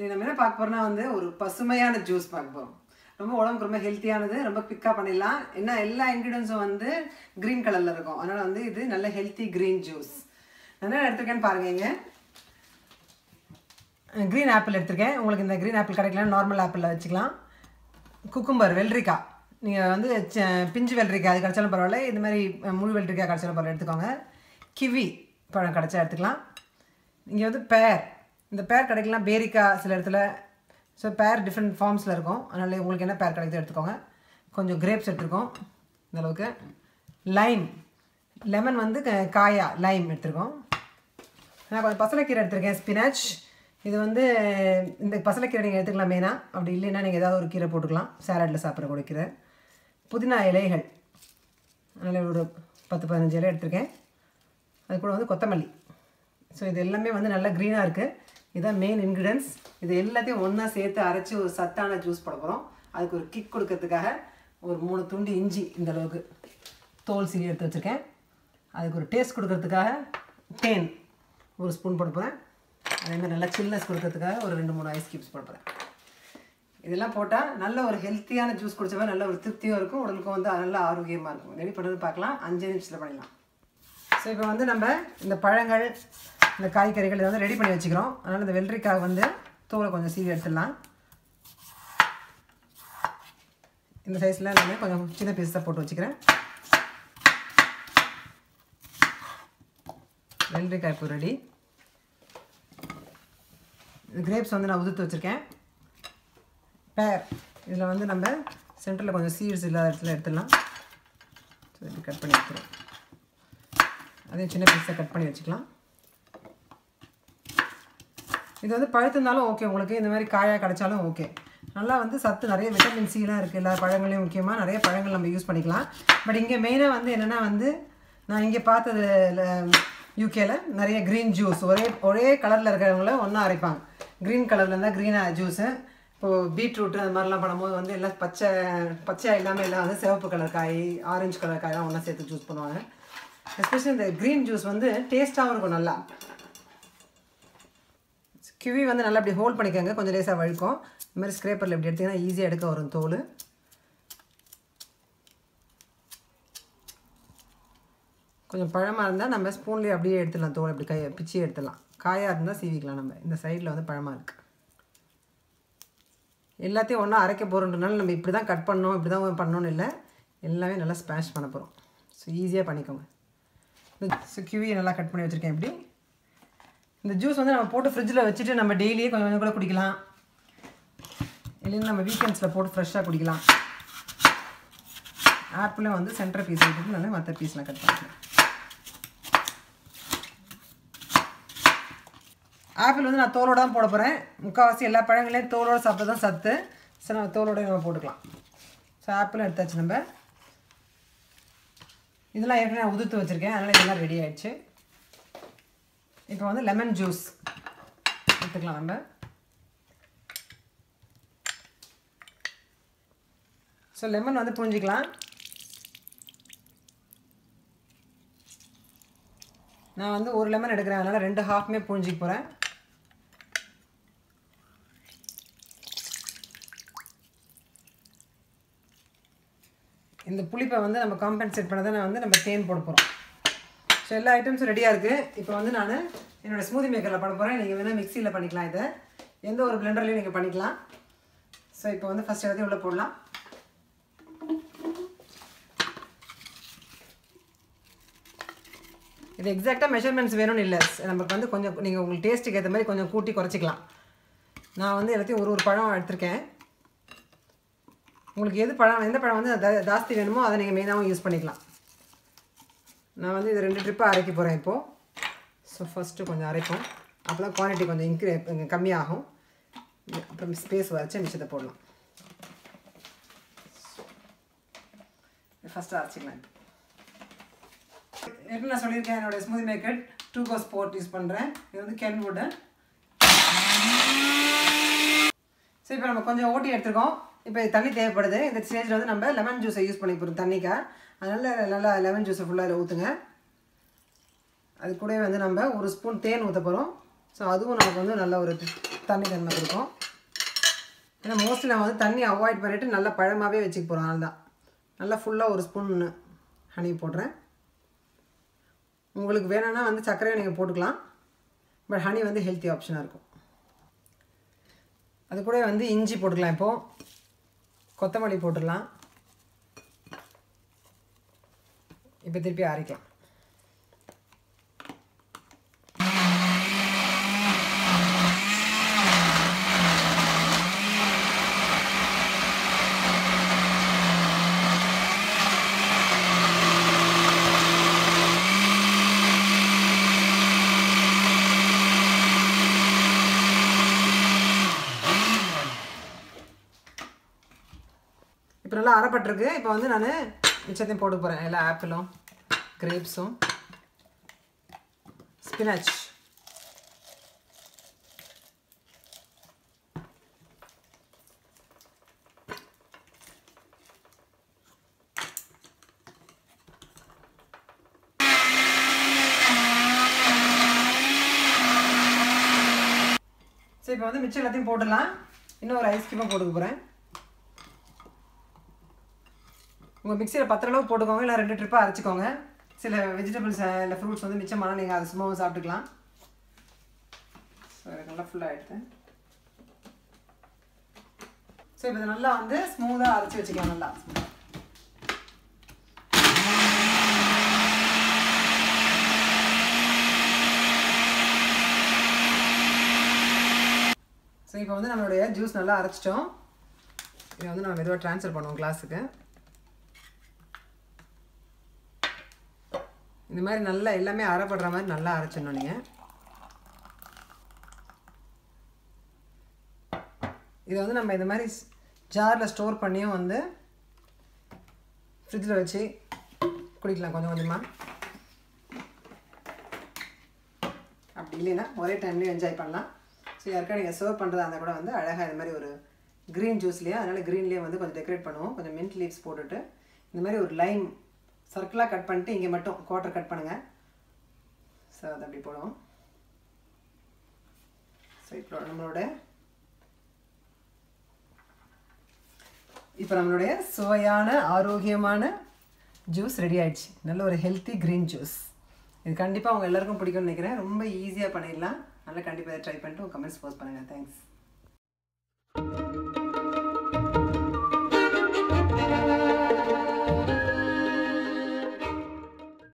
நம்ம என்ன பார்க்க போறோம்னா வந்து ஒரு பசுமையான ஜூஸ் பார்க்க போறோம். ரொம்ப உடம்புக்கு ரொம்ப ஹெல்த்தியானது, ரொம்ப குயிக்காக பண்ணிடலாம். என்ன எல்லா இன்க்ரீடியன்ஸும் வந்து க்ரீன் கலரில் இருக்கும். அதனால் வந்து இது நல்ல ஹெல்த்தி க்ரீன் ஜூஸ். என்ன எடுத்துருக்கேன்னு பாருங்க. இங்கே க்ரீன் ஆப்பிள் எடுத்துருக்கேன். உங்களுக்கு இந்த க்ரீன் ஆப்பிள் கிடைக்கலன்னா நார்மல் ஆப்பிளில் வச்சுக்கலாம். குக்கும்பர், வெள்ளரிக்காய், நீங்கள் வந்து பிஞ்சு வெள்ளரிக்காய் அது கிடச்சாலும் பரவாயில்ல, இது மாதிரி முழு வெள்ளரிக்காய் கிடச்சாலும் பரவாயில்ல எடுத்துக்கோங்க. கிவி பழம் கிடச்சா எடுத்துக்கலாம். இங்கே வந்து பேர், இந்த பேர் கிடைக்கலாம், பேரிக்காய் சில இடத்துல. ஸோ பேர் டிஃப்ரெண்ட் ஃபார்ம்ஸில் இருக்கும். அதனால் உங்களுக்கு என்ன பேர் கிடைக்குதோ எடுத்துக்கோங்க. கொஞ்சம் கிரேப்ஸ் எடுத்துருக்கோம் இந்த அளவுக்கு. லைம், லெமன் வந்து காயா லைம் எடுத்துருக்கோம். நான் கொஞ்சம் பசலைக்கீரை எடுத்துருக்கேன், ஸ்பினாச். இது வந்து இந்த பசலைக்கீரை நீங்கள் எடுத்துக்கலாம் மெயினாக. அப்படி இல்லைன்னா நீங்கள் ஏதாவது ஒரு கீரை போட்டுக்கலாம், சாலட்டில் சாப்பிட்ற கூட கீரை. புதினா இலைகள், அதனால் ஒரு 10-15 இலை எடுத்துருக்கேன். அது கூட வந்து கொத்தமல்லி. ஸோ இது எல்லாமே வந்து நல்லா க்ரீனாக இருக்குது. இதுதான் மெயின் இன்க்ரீடியன்ஸ். இது எல்லாத்தையும் ஒன்றா சேர்த்து அரைச்சி ஒரு சத்தான ஜூஸ் போட போகிறோம். அதுக்கு ஒரு கிக் கொடுக்கறதுக்காக ஒரு 3 துண்டு இஞ்சி இந்த அளவுக்கு தோல் சீவி எடுத்து வச்சுருக்கேன். அதுக்கு ஒரு டேஸ்ட் கொடுக்கறதுக்காக தேன் ஒரு ஸ்பூன் போட போகிறேன். அதேமாதிரி நல்லா சில்னஸ் கொடுக்கறதுக்காக ஒரு 2-3 ஐஸ் கியூப்ஸ் போட போகிறேன். இதெல்லாம் போட்டால் நல்ல ஒரு ஹெல்த்தியான ஜூஸ் குடிச்சவங்க நல்ல ஒரு திருப்தியும் இருக்கும், உடலுக்கும் வந்து நல்ல ஆரோக்கியமாக இருக்கும். ரெடி பண்ணுறது பார்க்கலாம். 5 நிமிஷத்தில் பண்ணிடலாம். ஸோ இப்போ வந்து நம்ம இந்த பழங்கள், இந்த காய்கறிகள் இதை வந்து ரெடி பண்ணி வச்சுக்கிறோம். அதனால் இந்த வெள்ளரிக்காய் வந்து தோலை கொஞ்சம் சீவி எடுத்துடலாம். இந்த சைஸில் நான் கொஞ்சம் சின்ன பீஸாக போட்டு வச்சுக்கிறேன். வெள்ளரிக்காய் இப்போ ரெடி. கிரேப்ஸ் வந்து நான் உதிர்த்து வச்சுருக்கேன். பேர், இதில் வந்து நம்ம சென்டரில் கொஞ்சம் சீட்ஸ் இல்லாத இடத்துல எடுத்துடலாம். ஸோ இப்படி கட் பண்ணி எடுத்துருவோம். அதையும் சின்ன பீஸாக கட் பண்ணி வச்சுக்கலாம். இது வந்து பழுத்திருந்தாலும் ஓகே, உங்களுக்கு இந்த மாதிரி காயாக கிடச்சாலும் ஓகே. நல்லா வந்து சத்து நிறைய விட்டமின் சிலாம் இருக்குது எல்லா பழங்களையும். முக்கியமாக நிறைய பழங்கள் நம்ம யூஸ் பண்ணிக்கலாம். பட் இங்கே மெயினாக வந்து என்னென்னா வந்து நான் இங்கே பார்த்தது யூகேல நிறைய க்ரீன் ஜூஸ் ஒரே கலரில் இருக்கிறவங்கள ஒன்றா அரைப்பாங்க. க்ரீன் கலரில் இருந்தால் க்ரீனாக ஜூஸு. இப்போது பீட்ரூட்டு அது மாதிரிலாம் பண்ணும்போது வந்து எல்லாம் பச்சையாக இல்லாமல் எல்லாம் வந்து சிவப்பு கலர் காய், ஆரஞ்சு கலர் காயெல்லாம் ஒன்றா சேர்த்து ஜூஸ் பண்ணுவாங்க. எஸ்பெஷலி இந்த க்ரீன் ஜூஸ் வந்து டேஸ்ட்டாகவும் இருக்கும். நல்லா கிவி வந்து நல்லா இப்படி ஹோல்ட் பண்ணிக்கோங்க, கொஞ்சம் லேசாக வழுக்கும். இந்த மாதிரி ஸ்க்ரேப்பரில் இப்படி எடுத்திங்கன்னா ஈஸியாக எடுக்க வரும் தோல். கொஞ்சம் பழமாக இருந்தால் நம்ம ஸ்பூன்லேயே அப்படியே எடுத்துடலாம், தோல் இப்படி பிச்சு எடுத்துடலாம். காயாக இருந்தால் சீவிக்கலாம். நம்ம இந்த சைடில் வந்து பழமாக இருக்குது. எல்லாத்தையும் ஒன்றா அரைக்க போகிறோன்றனால நம்ம இப்படி தான் கட் பண்ணோம், இப்படி தான் பண்ணணும்னு இல்லை, எல்லாமே நல்லா ஸ்மாஷ் பண்ண போகிறோம். ஸோ ஈஸியாக பண்ணிக்கோங்க. ஸோ கிவியை நல்லா கட் பண்ணி வச்சுருக்கேன். இப்படி இந்த ஜூஸ் வந்து நம்ம போட்டு ஃப்ரிட்ஜில் வச்சுட்டு நம்ம டெய்லியே கொஞ்சம் கொஞ்சம் கூட குடிக்கலாம். இல்லைன்னா நம்ம வீக்கெண்ட்ஸில் போட்டு ஃப்ரெஷ்ஷாக குடிக்கலாம். ஆப்பிளும் வந்து சென்டர் பீஸ் எடுத்துட்டு நல்லா மற்ற பீஸ்லாம் கட் பண்ணிக்கலாம். ஆப்பிள் வந்து நான் தோலோடு தான் போட போகிறேன். முக்கால்வாசி எல்லா பழங்களையும் தோலோடு சாப்பிட்டு தான் சத்து. ஸோ நம்ம தோலோடு நம்ம போட்டுக்கலாம். ஸோ ஆப்பிளும் எடுத்தாச்சு. நம்ம இதெல்லாம் ஏற்கனவே நான் உதிர்த்து வச்சுருக்கேன், அதனால் இதெல்லாம் ரெடி ஆகிடுச்சு. இப்போ வந்து லெமன் ஜூஸ் எடுத்துக்கலாம். நம்ம ஸோ லெமன் வந்து புழிஞ்சிக்கலாம். நான் வந்து ஒரு லெமன் எடுக்கிறேன், அதனால் 2 ஹாஃப்மே புழிஞ்சிக்க போகிறேன். இந்த புளிப்பை வந்து நம்ம காம்பன்சேட் பண்ண தான் வந்து நம்ம தேன் போட போகிறோம். ஸோ எல்லா ஐட்டம்ஸும் ரெடியாக இருக்குது. இப்போ வந்து நான் என்னோடய ஸ்மூதி மேக்கரில் பண்ண போகிறேன். நீங்கள் வேணால் மிக்சியில் பண்ணிக்கலாம், இதை எந்த ஒரு பிளெண்டர்லையும் நீங்கள் பண்ணிக்கலாம். ஸோ இப்போ வந்து ஃபஸ்ட் எல்லாத்தையும் உள்ளே போடலாம். இது எக்ஸாக்டாக மெஷர்மெண்ட்ஸ் வேணும்னு இல்லை, நமக்கு வந்து கொஞ்சம் நீங்கள் உங்களுக்கு டேஸ்ட்டுக்கு ஏற்ற மாதிரி கொஞ்சம் கூட்டி குறைச்சிக்கலாம். நான் வந்து எல்லாத்தையும் ஒரு பழம் எடுத்திருக்கேன். உங்களுக்கு எந்த பழம் வந்து ஜாஸ்தி வேணுமோ அதை நீங்கள் மெயினாகவும் யூஸ் பண்ணிக்கலாம். நான் வந்து இது 2 ட்ரிப்பாக அரைக்க போகிறேன் இப்போது. ஸோ ஃபஸ்ட்டு கொஞ்சம் அரைப்போம், அப்போ தான் குவான்டிட்டி கொஞ்சம் கம்மியாகும். அப்புறம் ஸ்பேஸ் வரைச்சி மிச்சத்தை போடலாம். ஃபஸ்ட்டு அரைச்சிக்கலாம். எப்படி நான் சொல்லியிருக்கேன், என்னோடய ஸ்மூதி மேக்கர் 2 ஸ்போர்ட் யூஸ் பண்ணுறேன். இது வந்து கென்வுட். ஸோ இப்போ நம்ம கொஞ்சம் ஓட்டி எடுத்துருக்கோம். இப்போ தண்ணி தேவைப்படுது. இந்த ஸ்டேஜில் வந்து நம்ம லெமன் ஜூஸை யூஸ் பண்ணி போகிறோம் தண்ணிக்காக. அதனால் நல்லா லெமன் ஜூஸை ஃபுல்லாக ஊற்றுங்க. அது கூட வந்து நம்ம 1 ஸ்பூன் தேன் ஊற்ற போகிறோம். ஸோ அதுவும் நமக்கு வந்து நல்ல ஒரு தண்ணி தன்மை கொடுக்கும். ஏன்னா மோஸ்ட்லி நம்ம வந்து தண்ணி அவாய்ட் பண்ணிவிட்டு நல்லா பழமாகவே வச்சுக்க போகிறோம். அதனால தான் நல்லா ஃபுல்லாக ஒரு ஸ்பூன் ஹனி போடுறேன். உங்களுக்கு வேணும்னா வந்து சர்க்கரையை நீங்கள் போட்டுக்கலாம். பட் ஹனி வந்து ஹெல்த்தி ஆப்ஷனாக இருக்கும். அது கூட வந்து இஞ்சி போட்டுக்கலாம். இப்போது கொத்தமல்லி போட்டுடலாம். இப்போ திருப்பி அரைக்கலாம். இப்போ நல்லா அரைப்பட்டிருக்கு. இப்போ வந்து நான் மிச்சத்தையும் போட்டு போகிறேன். எல்லா ஆப்பிளும் கிரேப்ஸும் ஸ்பினாச் சரி இப்போ வந்து மிச்சம் எல்லாத்தையும் போட்டுடலாம். இன்னும் ஒரு ஐஸ் கியூபாக போட்டுக்க போகிறேன். உங்கள் மிக்சியில் 10 அளவு போட்டுக்கோங்க, இல்லை 2 ட்ரிப்பாக அரைச்சிக்கோங்க. சில வெஜிடபிள்ஸ் இல்லை ஃப்ரூட்ஸ் வந்து மிச்சமானால் நீங்கள் அதை சும்மாவும் சாப்பிட்டுக்கலாம். ஸோ எனக்கு நல்லா ஃபுல்லாக ஆகிடுது. ஸோ இப்போ இதை நல்லா வந்து ஸ்மூத்தாக அரைச்சி வச்சுக்கலாம். நல்லா ஸோ இப்போ வந்து நம்மளுடைய ஜூஸ் நல்லா அரைச்சிட்டோம். இதை வந்து நம்ம மெதுவாக ட்ரான்ஸ்ஃபர் பண்ணுவோம் கிளாஸுக்கு. இந்த மாதிரி நல்லா எல்லாமே அரைப்படுற மாதிரி நல்லா அரைச்சிடணும். நீங்கள் இதை வந்து நம்ம இந்த மாதிரி ஜாரில் ஸ்டோர் பண்ணியும் வந்து ஃப்ரிட்ஜில் வச்சு குடிக்கலாம் கொஞ்சம் கொஞ்சமாக. அப்படி இல்லைன்னா ஒரே டைம்லேயும் என்ஜாய் பண்ணலாம். ஸோ யாருக்கா நீங்கள் சர்வ் பண்ணுறதா இருந்தால் கூட வந்து அழகாக இந்த மாதிரி ஒரு க்ரீன் ஜூஸ்லேயே, அதனால் க்ரீன்லேயே வந்து கொஞ்சம் டெக்கரேட் பண்ணுவோம். கொஞ்சம் மின்ட் லீவ்ஸ் போட்டுட்டு இந்த மாதிரி ஒரு லைம் சர்க்கிளாக கட் பண்ணிட்டு இங்கே மட்டும் குவார்ட்டர் கட் பண்ணுங்கள். ஸோ அதை அப்படி போடுவோம். ஸோ இப்போ நம்மளுடைய சுவையான ஆரோக்கியமான ஜூஸ் ரெடி ஆயிடுச்சு. நல்ல ஒரு ஹெல்த்தி க்ரீன் ஜூஸ். இது கண்டிப்பாக அவங்க எல்லாருக்கும் பிடிக்கும்னு நினைக்கிறேன். ரொம்ப ஈஸியாக பண்ணிடலாம். நல்லா கண்டிப்பாக ட்ரை பண்ணிட்டு உங்கள் கமெண்ட்ஸ் போஸ்ட் பண்ணுங்கள். தேங்க்ஸ்.